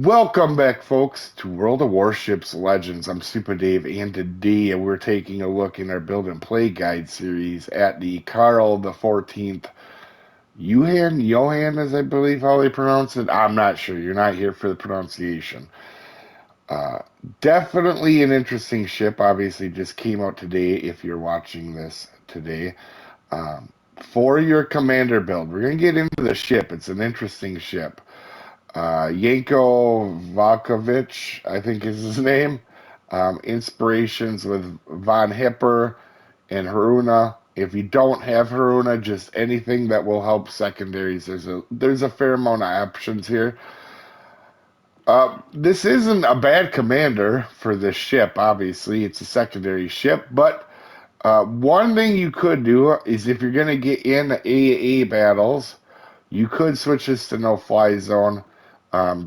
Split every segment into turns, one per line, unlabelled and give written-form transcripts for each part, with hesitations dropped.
Welcome back, folks, to World of Warships Legends. I'm Soopa-Dave, and today we're taking a look in our Build and Play Guide series at the Karl XIV Johan, as I believe how they pronounce it. I'm not sure. You're not here for the pronunciation. Uh, Definitely an interesting ship. Obviously, just came out today if you're watching this today. Um, for your commander build, we're going to get into the ship. It's an interesting ship. Yanko Valkovich, I think is his name. Inspirations with Von Hipper and Haruna. If you don't have Haruna, just anything that will help secondaries. There's a fair amount of options here. This isn't a bad commander for this ship. Obviously, it's a secondary ship, but one thing you could do is if you're going to get in AA battles, you could switch this to no fly zone,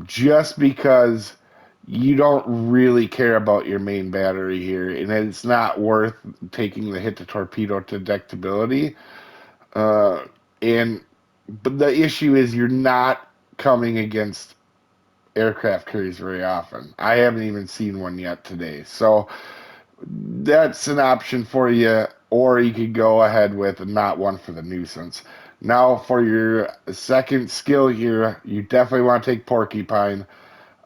just because you don't really care about your main battery here, and it's not worth taking the hit to torpedo to deckability. Uh, and but the issue is you're not coming against aircraft carriers very often. I haven't even seen one yet today, so that's an option for you, or you could go ahead with not one for the nuisance. Now, for your second skill here, you definitely want to take Porcupine,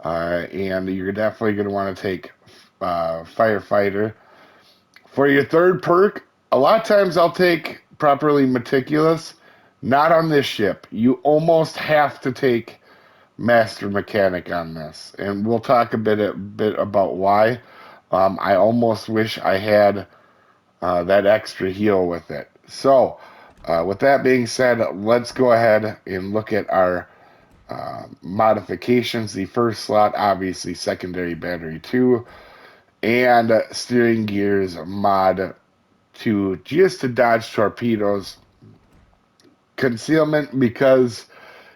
and you're definitely going to want to take Firefighter. For your third perk, a lot of times I'll take Properly Meticulous. Not on this ship. You almost have to take Master Mechanic on this, and we'll talk a bit about why. I almost wish I had that extra heal with it. So, with that being said, let's go ahead and look at our modifications. The first slot, obviously, secondary battery 2, and steering gears mod 2, just to dodge torpedoes. Concealment, because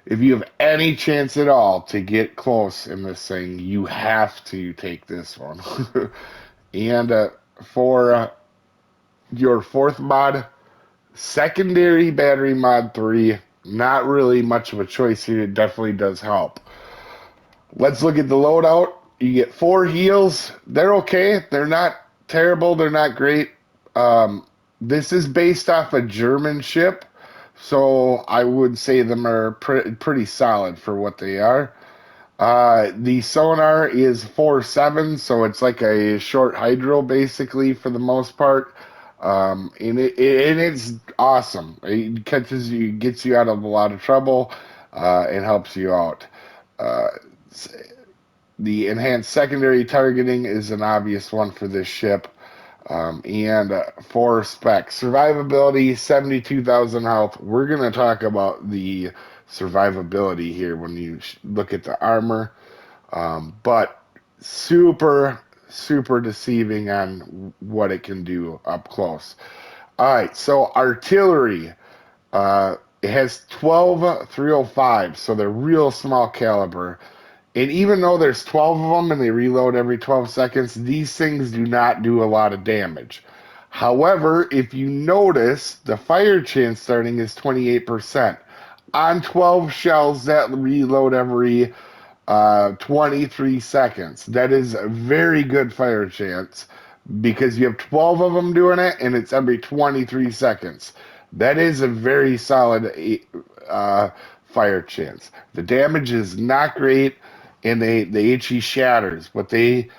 if you have any chance at all to get close in this thing, you have to take this one. And for your fourth mod, secondary battery mod 3, not really much of a choice here. It definitely does help. Let's look at the loadout. You get 4 heals. They're okay. They're not terrible. They're not great. This is based off a German ship, so I would say them are pretty solid for what they are. The sonar is 4.7, so it's like a short hydro basically for the most part. And it's awesome. It catches you, gets you out of a lot of trouble, and helps you out. Uh, the enhanced secondary targeting is an obvious one for this ship. And for specs, survivability, 72,000 health. We're going to talk about the survivability here when you look at the armor. But super, super deceiving on what it can do up close. All right, so artillery, it has 12 305, so they're real small caliber. And even though there's 12 of them and they reload every 12 seconds, these things do not do a lot of damage. However, if you notice, the fire chance starting is 28%. On 12 shells that reload every 23 seconds. That is a very good fire chance because you have 12 of them doing it and it's every 23 seconds. That is a very solid fire chance. The damage is not great, and they HE shatters, but they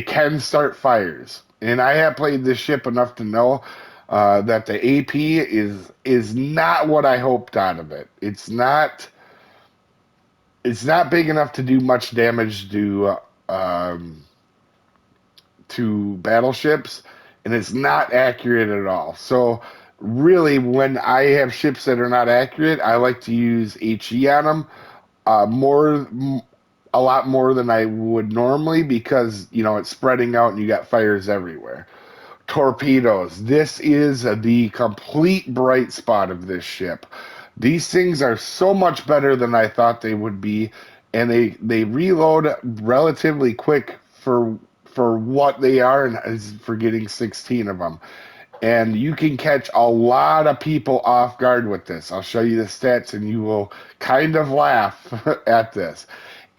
can start fires. And I have played this ship enough to know that the AP is not what I hoped out of it. It's not big enough to do much damage to battleships, and it's not accurate at all. So really, when I have ships that are not accurate, I like to use HE on them a lot more than I would normally, because it's spreading out and you got fires everywhere. Torpedoes. This is the complete bright spot of this ship. These things are so much better than I thought they would be, and they reload relatively quick for what they are, and for getting 16 of them. And you can catch a lot of people off guard with this. I'll show you the stats, and you will kind of laugh at this.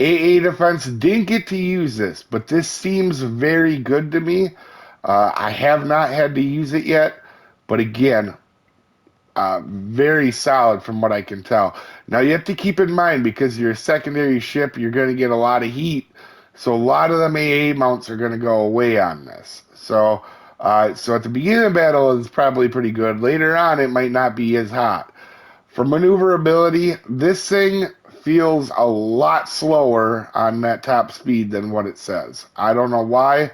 AA defense. Didn't get to use this, but this seems very good to me. I have not had to use it yet, but again, very solid from what I can tell. Now you have to keep in mind because you're a secondary ship, you're going to get a lot of heat, so a lot of them AA mounts are going to go away on this. So at the beginning of the battle, it's probably pretty good. Later on, it might not be as hot. For maneuverability, this thing feels a lot slower on that top speed than what it says. I don't know why,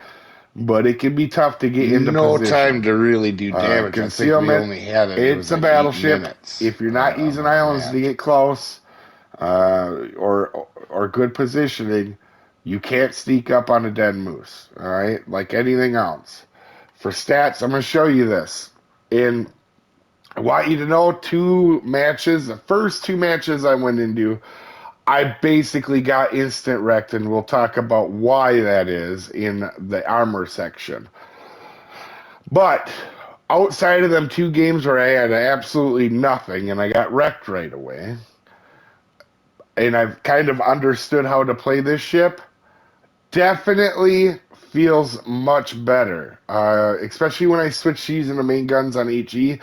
but it can be tough to get into
No time
position.
to really do damage. I think we
Concealment,
only had it
it's
was
a
like 8
battleship.
minutes
If you're not using
on
islands to
that.
get close, or good positioning, you can't sneak up on a dead moose. All right, like anything else. For stats, I'm going to show you this. And I want you to know two matches. The first two matches I went into, I basically got instant wrecked, and we'll talk about why that is in the armor section. But outside of them two games where I had absolutely nothing and I got wrecked right away, and I've kind of understood how to play this ship, definitely feels much better. Especially when I switched using the main guns on HE.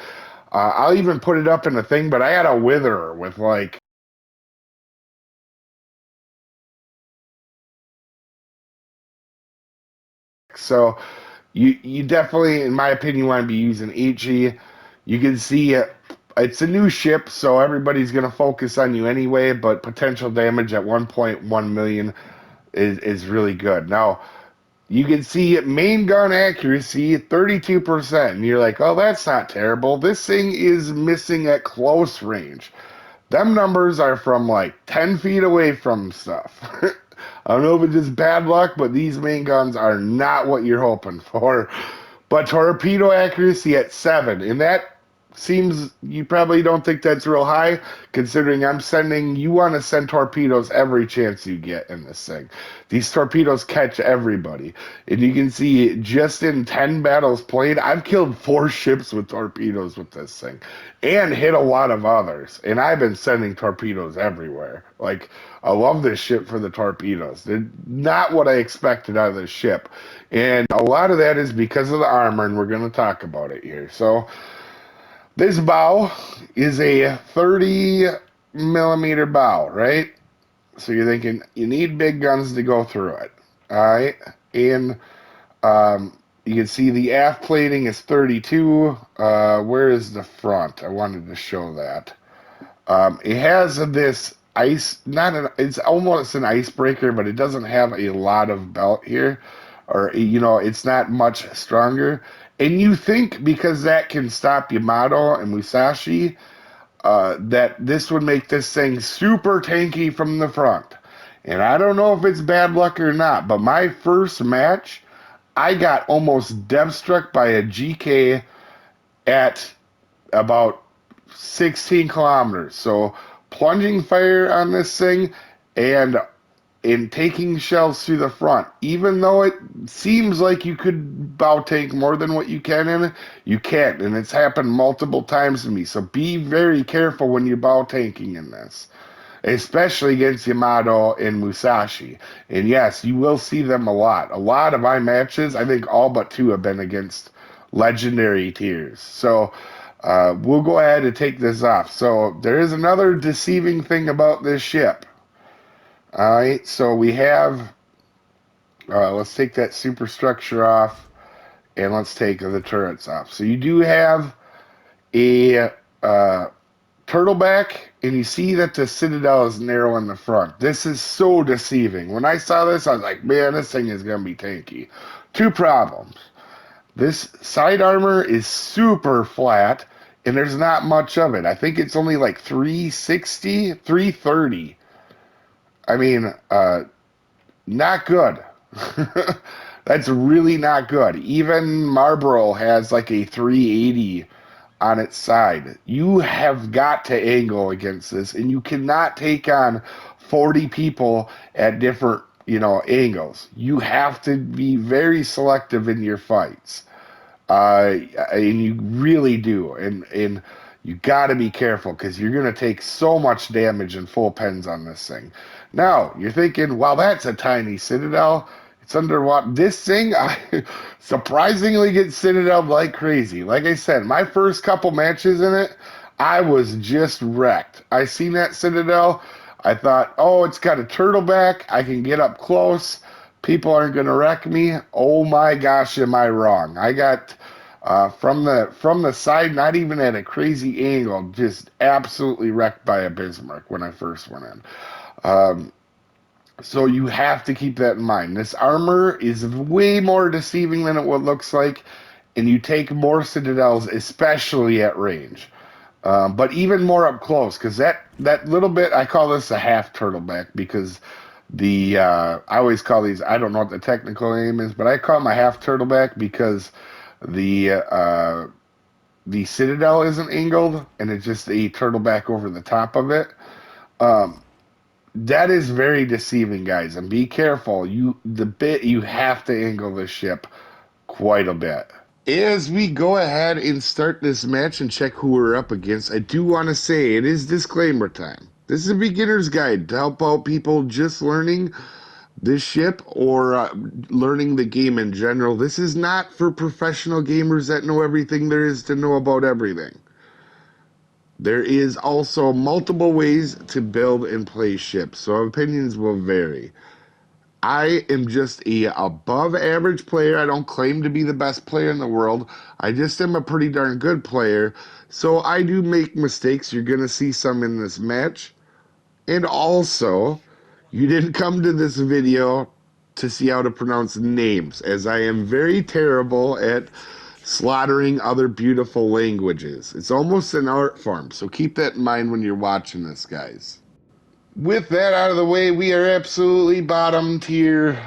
I'll even put it up in a thing, but I had a witherer with like so you definitely, in my opinion, want to be using HE. You can see it's a new ship, so everybody's going to focus on you anyway, but potential damage at 1.1 million is really good. Now, you can see main gun accuracy 32%, and you're like, oh, that's not terrible. This thing is missing at close range. Them numbers are from like 10 feet away from stuff. I don't know if it's just bad luck, but these main guns are not what you're hoping for. But torpedo accuracy at 7, and that seems, you probably don't think that's real high, considering you want to send torpedoes every chance you get in this thing. These torpedoes catch everybody. And you can see just in 10 battles played, I've killed 4 ships with torpedoes with this thing and hit a lot of others. And I've been sending torpedoes everywhere. Like, I love this ship for the torpedoes. They're not what I expected out of this ship. And a lot of that is because of the armor, and we're going to talk about it here. So, this bow is a 30 millimeter bow, right? So you're thinking you need big guns to go through it. All right. And you can see the aft plating is 32. Where is the front? I wanted to show that. It has this ice, it's almost an icebreaker, but it doesn't have a lot of belt here, or it's not much stronger. And you think because that can stop Yamato and Musashi, that this would make this thing super tanky from the front. And I don't know if it's bad luck or not, but my first match, I got almost dev struck by a GK at about 16 kilometers. So plunging fire on this thing and in taking shells through the front. Even though it seems like you could bow tank more than what you can in it, you can't. And it's happened multiple times to me. So be very careful when you're bow tanking in this, especially against Yamato and Musashi. And yes, you will see them a lot. A lot of my matches, I think all but 2 have been against legendary tiers. So we'll go ahead and take this off. So there is another deceiving thing about this ship. All right, so we have, let's take that superstructure off, and let's take the turrets off. So you do have a turtleback, and you see that the citadel is narrow in the front. This is so deceiving. When I saw this, I was like, man, this thing is going to be tanky. 2 problems. This side armor is super flat, and there's not much of it. I think it's only like 360, 330. I mean, not good. That's really not good. Even Marlboro has like a 380 on its side. You have got to angle against this, and you cannot take on 40 people at different, angles. You have to be very selective in your fights. And you really do. And You got to be careful because you're going to take so much damage in full pens on this thing. Now, you're thinking, well, that's a tiny citadel. It's underwater. This thing, I surprisingly gets citadel like crazy. Like I said, my first couple matches in it, I was just wrecked. I seen that citadel. I thought, oh, it's got a turtle back. I can get up close. People aren't going to wreck me. Oh my gosh, am I wrong? I got from the side, not even at a crazy angle, just absolutely wrecked by a Bismarck when I first went in. Um, so you have to keep that in mind. This armor is way more deceiving than it what looks like, and you take more citadels, especially at range. But even more up close, because that little bit, I call this a half turtleback because I always call these, I don't know what the technical name is, but I call them a half turtleback because the citadel isn't angled and it's just a turtleback over the top of it. Um, that is very deceiving, guys, and be careful. You have to angle the ship quite a bit.
As we go ahead and start this match and check who we're up against, I do want to say it is disclaimer time. This is a beginner's guide to help out people just learning this ship or learning the game in general. This is not for professional gamers that know everything there is to know about everything. There is also multiple ways to build and play ships, so opinions will vary. I am just a above average player. I don't claim to be the best player in the world. I just am a pretty darn good player. So I do make mistakes. You're going to see some in this match. And also, you didn't come to this video to see how to pronounce names, as I am very terrible at slaughtering other beautiful languages. It's almost an art form, so keep that in mind when you're watching this, guys. With that out of the way, we are absolutely bottom tier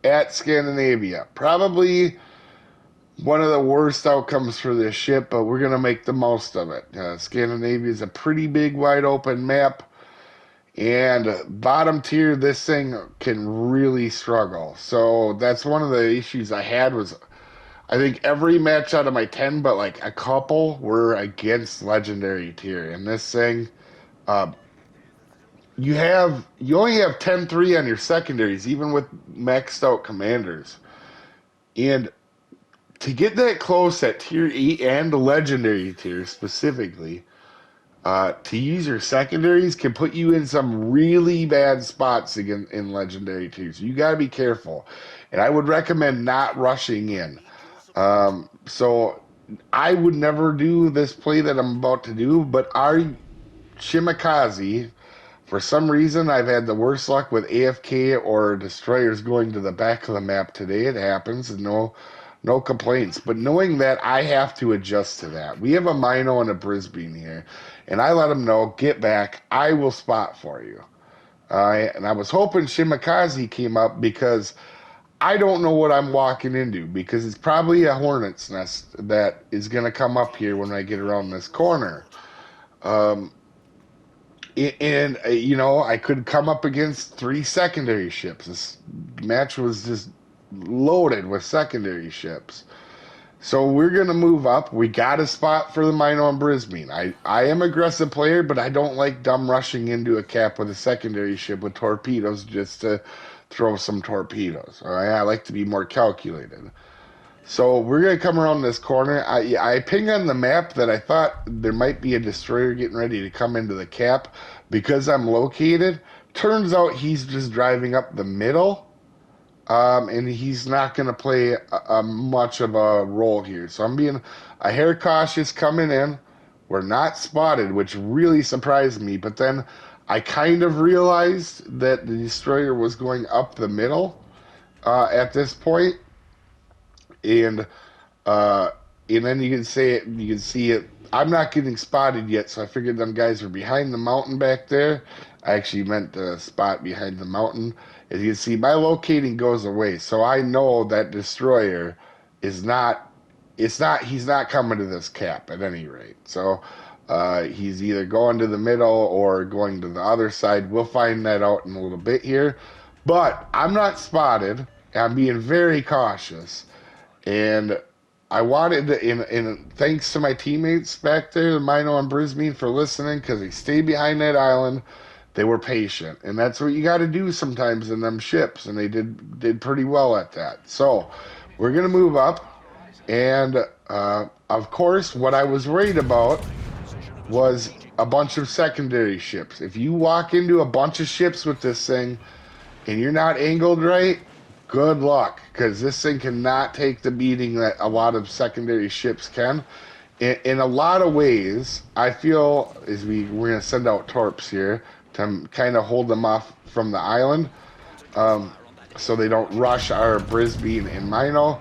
at Scandinavia. Probably one of the worst outcomes for this ship, but we're going to make the most of it. Scandinavia is a pretty big, wide open map. And bottom tier, this thing can really struggle. So that's one of the issues I had was I think every match out of my 10, but like a couple were against legendary tier. And this thing, uh, you only have 10-3 on your secondaries, even with maxed out commanders. And to get that close at tier 8 and legendary tier specifically, to use your secondaries can put you in some really bad spots in legendary tiers. You got to be careful. And I would recommend not rushing in. So I would never do this play that I'm about to do, but our Shimakaze, for some reason, I've had the worst luck with AFK or destroyers going to the back of the map today. It happens, and no complaints. But knowing that, I have to adjust to that. We have a Mino and a Brisbane here, and I let them know, get back. I will spot for you. And I was hoping Shimakaze came up because I don't know what I'm walking into, because it's probably a hornet's nest that is going to come up here when I get around this corner. I could come up against 3 secondary ships. This match was just loaded with secondary ships. So we're going to move up. We got a spot for the Mino and Brisbane. I am an aggressive player, but I don't like dumb rushing into a cap with a secondary ship with torpedoes just to throw some torpedoes. All right? I like to be more calculated. So we're going to come around this corner. I ping on the map that I thought there might be a destroyer getting ready to come into the cap because I'm located. Turns out he's just driving up the middle. And he's not going to play much of a role here. So I'm being a hair cautious coming in. We're not spotted, which really surprised me. But then I kind of realized that the destroyer was going up the middle at this point. And then you can see it. I'm not getting spotted yet, so I figured them guys were behind the mountain back there. I actually meant the spot behind the mountain. As you can see, my locating goes away, so I know that destroyer is not. He's not coming to this cap at any rate. So he's either going to the middle or going to the other side. We'll find that out in a little bit here. But I'm not spotted. I'm being very cautious. And I wanted to, and thanks to my teammates back there, Mino and Brisbane, for listening because they stayed behind that island. They were patient, and that's what you got to do sometimes in them ships, and they did pretty well at that. So we're gonna move up, and of course, what I was worried about was a bunch of secondary ships. If you walk into a bunch of ships with this thing and you're not angled right, good luck, because this thing cannot take the beating that a lot of secondary ships can. In a lot of ways, I feel as we're going to send out torps here to kind of hold them off from the island, um, so they don't rush our Brisbane and Mino.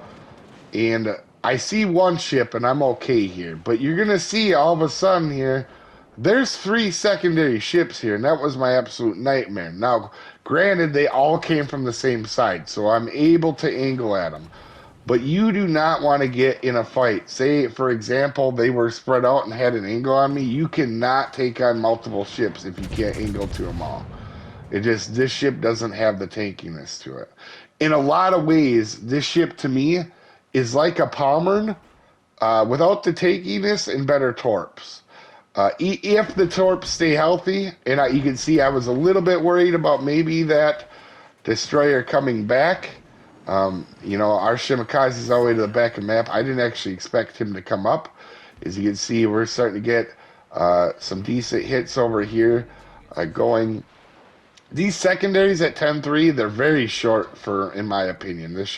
And I see one ship, and I'm okay here. But you're going to see all of a sudden here, there's three secondary ships here, and that was my absolute nightmare. Now, granted, they all came from the same side, so I'm able to angle at them. But you do not want to get in a fight. Say, for example, they were spread out and had an angle on me. You cannot take on multiple ships if you can't angle to them all. This ship doesn't have the tankiness to it. In a lot of ways, this ship to me is like a Palmern without the tankiness and better torps. If the torps stay healthy, and you can see I was a little bit worried about maybe that destroyer coming back. Our Shimakaze is all the way to the back of the map. I didn't actually expect him to come up. As you can see, we're starting to get some decent hits over here going. These secondaries at 10-3, they're very short in my opinion. If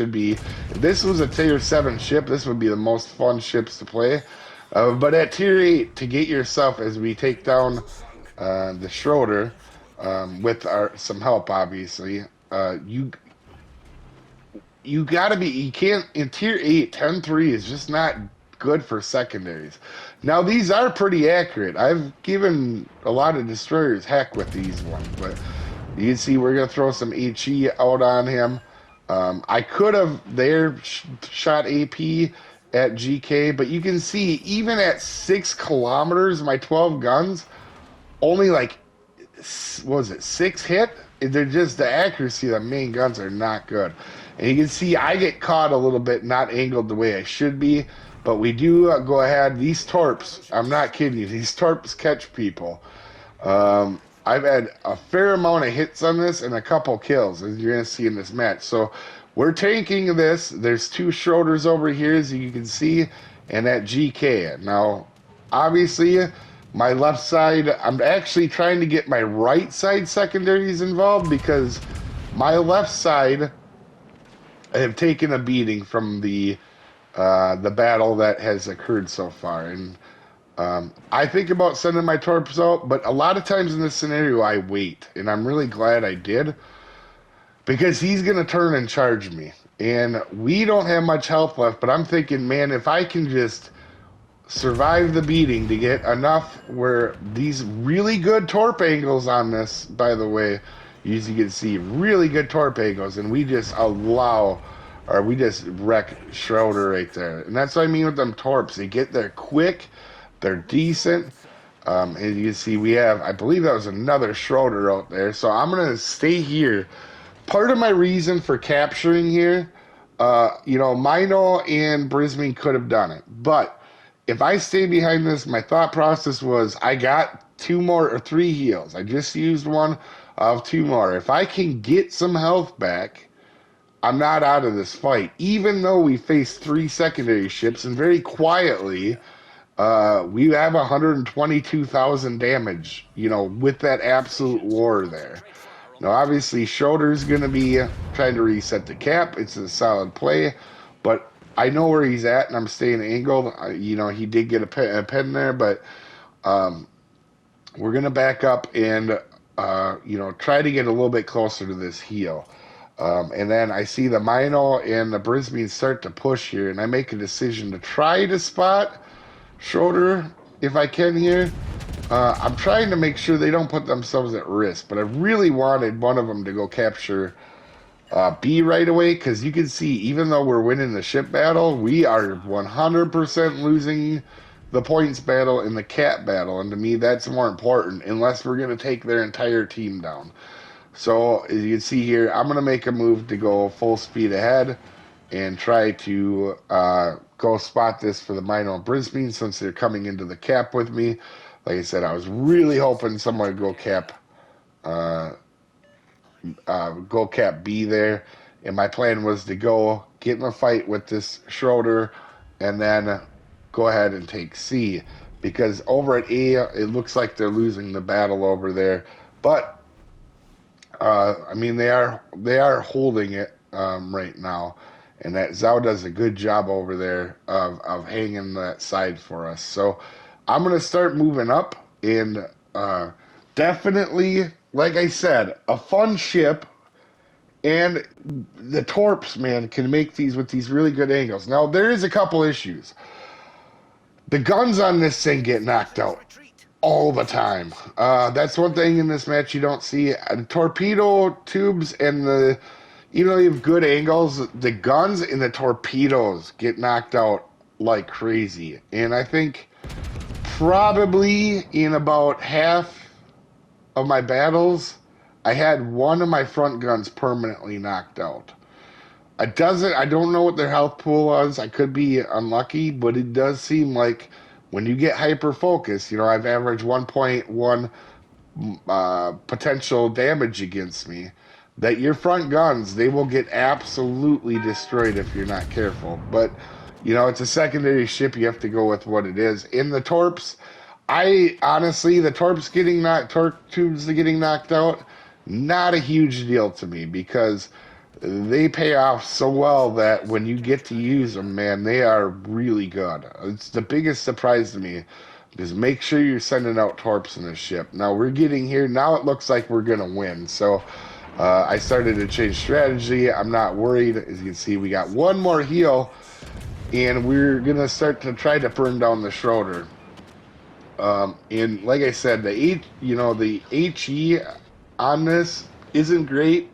this was a tier 7 ship, this would be the most fun ships to play. But at tier 8, to get yourself, as we take down the Schroeder, with some help, obviously, you got to be, you can't, in tier 8, 10-3 is just not good for secondaries. Now, these are pretty accurate. I've given a lot of destroyers heck with these ones, but you can see we're going to throw some HE out on him. I could have shot AP at GK, but you can see even at 6 kilometers, my 12 guns only like, what was it, 6 hit? They're just, the accuracy of the main guns are not good. And you can see I get caught a little bit, not angled the way I should be, but we do go ahead. These torps, I'm not kidding you, these torps catch people. I've had a fair amount of hits on this and a couple kills, as you're going to see in this match. So we're tanking this. There's 2 Schroders over here, as you can see, and that GK. Now, obviously, my left side, I'm actually trying to get my right side secondaries involved because my left side have taken a beating from the battle that has occurred so far. And I think about sending my torps out, but a lot of times in this scenario, I wait. And I'm really glad I did, because he's going to turn and charge me. And we don't have much health left, but I'm thinking, man, if I can just survive the beating to get enough where these really good torp angles on this, by the way, as you can see, really good torp angles, and we just wreck Schroeder right there. And that's what I mean with them torps. They get there quick. They're decent. As you can see, we have, I believe that was another Schroeder out there. So I'm going to stay here. Part of my reason for capturing here, Mino and Brisbane could have done it. But if I stay behind this, my thought process was I got 2 more or 3 heals. I just used one of 2 more. If I can get some health back, I'm not out of this fight. Even though we faced 3 secondary ships, and very quietly, we have 122,000 damage, with that absolute war there. Now, obviously, Schroeder's going to be trying to reset the cap. It's a solid play, but I know where he's at, and I'm staying angled. He did get a pen there, but we're going to back up and, try to get a little bit closer to this heel. And then I see the Mino and the Brisbane start to push here, and I make a decision to try to spot Schroeder if I can here. I'm trying to make sure they don't put themselves at risk, but I really wanted one of them to go capture B right away, because you can see, even though we're winning the ship battle, we are 100% losing the points battle and the cat battle, and to me that's more important, unless we're going to take their entire team down. So as you can see here, I'm going to make a move to go full speed ahead and try to
go spot this for the Mino Brisbane since they're coming into the cap with me. Like I said, I was really hoping someone would uh, go cap B there, and my plan was to go get in a fight with this Schroeder, and then go ahead and take C, because over at A it looks like they're losing the battle over there, but I mean they are holding it right now, and that Zhao does a good job over there of hanging that side for us. So I'm gonna start moving up, and definitely, like I said, a fun ship. And the torps, man, can make these with these really good angles. Now, there is a couple issues. The guns on this thing get knocked out all the time. That's one thing in this match you don't see. The torpedo tubes and you have good angles. The guns and the torpedoes get knocked out like crazy. And I think probably in about half of my battles, I had one of my front guns permanently knocked out. I don't know what their health pool was. I could be unlucky, but it does seem like when you get hyper focused, I've averaged 1.1 potential damage against me, that your front guns, they will get absolutely destroyed if you're not careful. But it's a secondary ship. You have to go with what it is. In the torps, the torps torp tubes getting knocked out, not a huge deal to me, because they pay off so well that when you get to use them, man, they are really good. It's the biggest surprise to me. Just make sure you're sending out torps in this ship. Now we're getting here. Now it looks like we're going to win. So I started to change strategy. I'm not worried. As you can see, we got one more heal, and we're going to start to try to burn down the Schroeder. And like I said, the HE on this isn't great.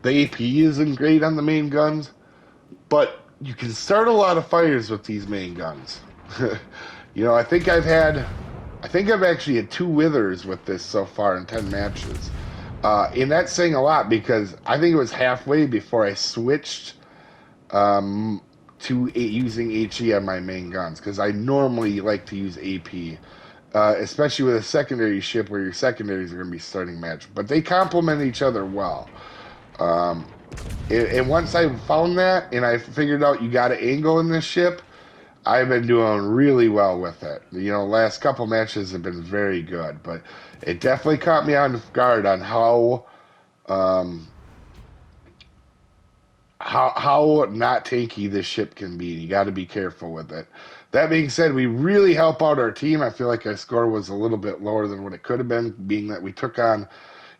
The AP isn't great on the main guns, but you can start a lot of fires with these main guns. I think I've actually had 2 withers with this so far in 10 matches. And that's saying a lot, because I think it was halfway before I switched to using HE on my main guns, because I normally like to use AP. Especially with a secondary ship where your secondaries are going to be starting match. But they complement each other well. And once I found that, and I figured out you got to angle in this ship, I've been doing really well with it. Last couple matches have been very good. But it definitely caught me on guard on how not tanky this ship can be. You got to be careful with it. That being said, we really help out our team. I feel like our score was a little bit lower than what it could have been, being that we took on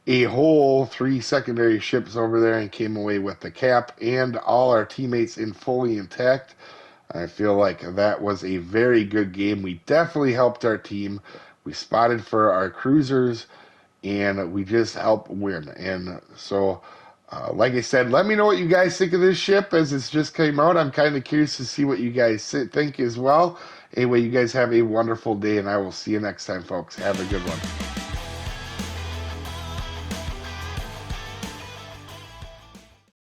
a whole 3 secondary ships over there and came away with the cap and all our teammates fully intact. I feel like that was a very good game. We definitely helped our team. We spotted for our cruisers, and we just helped win. And so, like I said, let me know what you guys think of this ship as it's just came out. I'm kind of curious to see what you guys think as well. Anyway, you guys have a wonderful day, and I will see you next time, folks. Have a good one.